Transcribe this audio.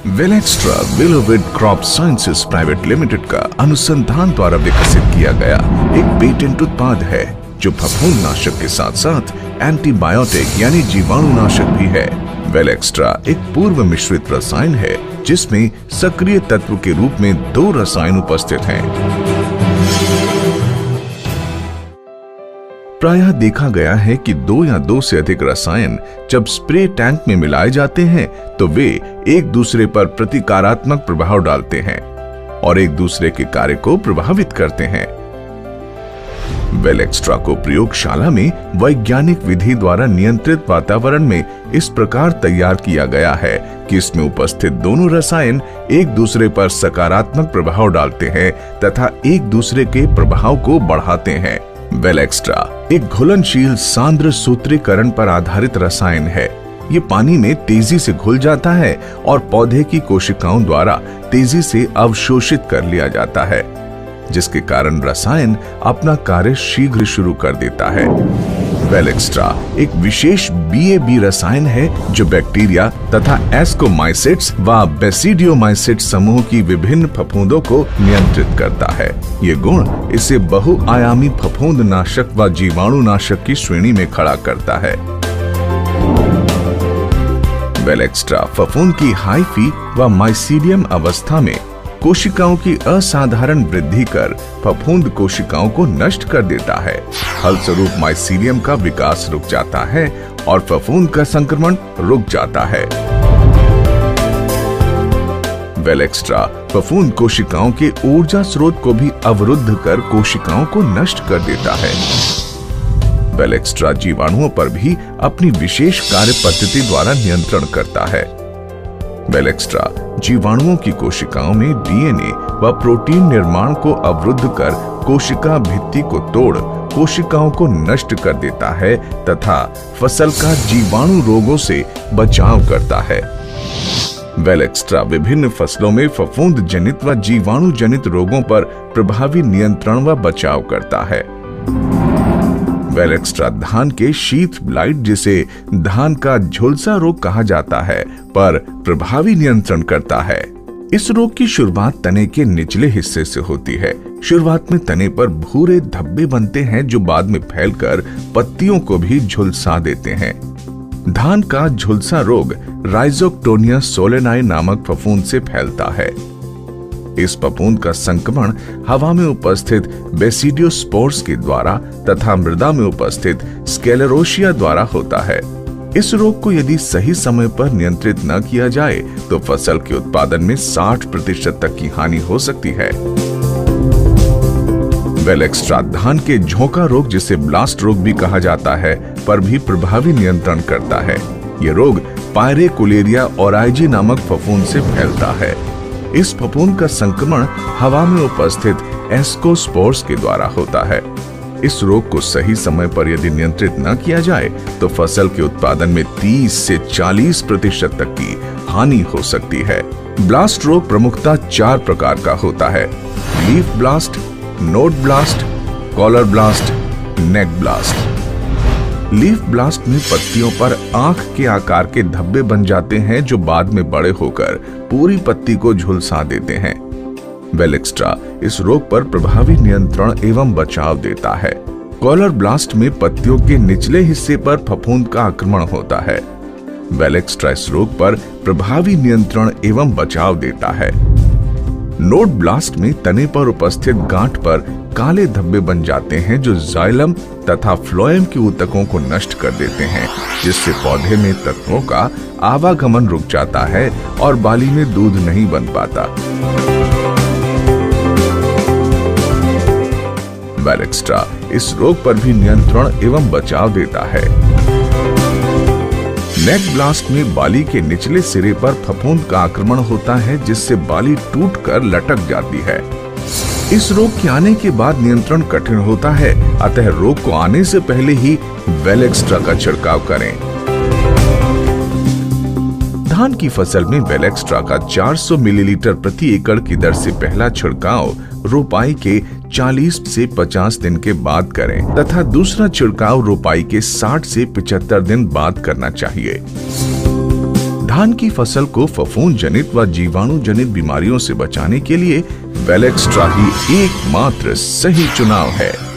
वेलेक्स्ट्रा विलोविड crop sciences private limited का अनुसंधान द्वारा विकसित किया गया एक पेटेंट उत्पाद है जो फफूंदनाशक के साथ साथ एंटीबायोटिक यानी जीवाणुनाशक भी है। वेलेक्स्ट्रा एक पूर्व मिश्रित रसायन है जिसमें सक्रिय तत्व के रूप में 2 रसायन उपस्थित हैं। प्रायः देखा गया है कि 2 या 2 से अधिक रसायन जब स्प्रे टैंक में मिलाए जाते हैं तो वे एक दूसरे पर प्रतिकारात्मक प्रभाव डालते हैं और एक दूसरे के कार्य को प्रभावित करते हैं। वेलेक्स्ट्रा को प्रयोगशाला में वैज्ञानिक विधि द्वारा नियंत्रित वातावरण में इस प्रकार तैयार किया गया है कि इसमें उपस्थित दोनों रसायन एक दूसरे पर सकारात्मक प्रभाव डालते हैं तथा एक दूसरे के प्रभाव को बढ़ाते हैं। वेलेक्स्ट्रा एक घुलनशील सांद्र सूत्रीकरण पर आधारित रसायन है। ये पानी में तेजी से घुल जाता है और पौधे की कोशिकाओं द्वारा तेजी से अवशोषित कर लिया जाता है, जिसके कारण रसायन अपना कार्य शीघ्र शुरू कर देता है। वेलेक्स्ट्रा एक विशेष BAB रसायन है जो बैक्टीरिया तथा एस्कोमाइसिट्स व बेसिडियोमाइसिट्स समूह की विभिन्न फफूंदों को नियंत्रित करता है। ये गुण इसे बहुआयामी फफूंदनाशक व जीवाणुनाशक की श्रेणी में खड़ा करता है। वेलेक्स्ट्रा फफूंद की हाइफी व माइसीडियम अवस्था में कोशिकाओं की असाधारण वृद्धि कर फफूंद कोशिकाओं को नष्ट कर देता है। फलस्वरूप माइसीडियम का विकास रुक जाता है और फफूंद का संक्रमण रुक जाता है। वेलेक्स्ट्रा फफूंद कोशिकाओं के ऊर्जा स्रोत को भी अवरुद्ध कर कोशिकाओं को नष्ट कर देता है। वेलेक्स्ट्रा जीवाणुओं पर भी अपनी विशेष कार्य पद्धति द्वारा नियंत्रण करता है। वेलेक्स्ट्रा जीवाणुओं की कोशिकाओं में DNA व प्रोटीन निर्माण को अवरुद्ध कर कोशिका भित्ति को तोड़ कोशिकाओं को नष्ट कर देता है तथा फसल का जीवाणु रोगों से बचाव करता है। वेलेक्स्ट्रा विभिन्न फसलों में फफूंद जनित व जीवाणु जनित रोगों पर प्रभावी नियंत्रण व बचाव करता है। वेलेक्स्ट्रा धान के शीथ ब्लाइट, जिसे धान का झुलसा रोग कहा जाता है, पर प्रभावी नियंत्रण करता है। इस रोग की शुरुआत तने के निचले हिस्से से होती है। शुरुआत में तने पर भूरे धब्बे बनते हैं जो बाद में फैलकर पत्तियों को भी झुलसा देते हैं। धान का झुलसा रोग राइजोक्टोनिया सोलेनाई नामक फफूंद से फैलता है। इस फफूंद का संक्रमण हवा में उपस्थित बेसिडियोस्पोर्स के द्वारा तथा मृदा में उपस्थित स्क्लेरोशिया द्वारा होता है। इस रोग को यदि सही समय पर नियंत्रित न किया जाए तो फसल के उत्पादन में 60% तक की हानि हो सकती है। वेलेक्स्ट्रा धान के झोंका रोग, जिसे ब्लास्ट रोग भी कहा जाता है, पर भी प्रभावी नियंत्रण करता है। यह रोग पायरेकुलेरिया ओराइजी नामक फफूंद से फैलता है। इस फफूंद का संक्रमण हवा में उपस्थित एस्कोस्पोर्स के द्वारा होता है। इस रोग को सही समय पर यदि नियंत्रित न किया जाए तो फसल के उत्पादन में 30 से 40% तक की हानि हो सकती है। ब्लास्ट रोग प्रमुखतः 4 प्रकार का होता है: leaf blast, node blast, collar blast, neck blast. Leaf blast में पत्तियों पर आंख के आकार के धब्बे बन जाते हैं जो बाद में बड़े होकर पूरी पत्ती को झुलसा देते हैं। वेलेक्स्ट्रा इस रोग पर प्रभावी नियंत्रण एवं बचाव देता है। कॉलर ब्लास्ट में पत्तियों के निचले हिस्से पर फफूंद का आक्रमण होता है। वेलेक्स्ट्रा इस रोग पर प्रभावी नियंत्रण एवं बचाव देता है। नोड ब्लास्ट में तने पर उपस्थित गांठ पर काले धब्बे बन जाते हैं जो जाइलम तथा फ्लोएम के ऊतकों को नष्ट कर देते हैं, जिससे पौधे में तत्वों का आवागमन रुक जाता है और बाली में दूध नहीं बन पाता। वेलेक्स्ट्रा इस रोग पर भी नियंत्रण एवं बचाव देता है। नेक ब्लास्ट में बाली के निचले सिरे पर फफूंद का आक्रमण होता है, जिससे बाली टूटकर लटक जाती है। इस रोग के आने के बाद नियंत्रण कठिन होता है, अतः रोग को आने से पहले ही वेलेक्स्ट्रा का छिड़काव करें। धान की फसल में वेलेक्स्ट्रा का 400 मिलीलीटर प्रति एकड़ की दर से पहला छिड़काव रोपाई के 40 से 50 दिन के बाद करें तथा दूसरा छिड़काव रोपाई के 60 से 75 दिन बाद करना चाहिए। धान की फसल को फफूंद जनित व जीवाणु जनित बीमारियों से बचाने के लिए वेलेक्स्ट्रा ही एकमात्र सही चुनाव है।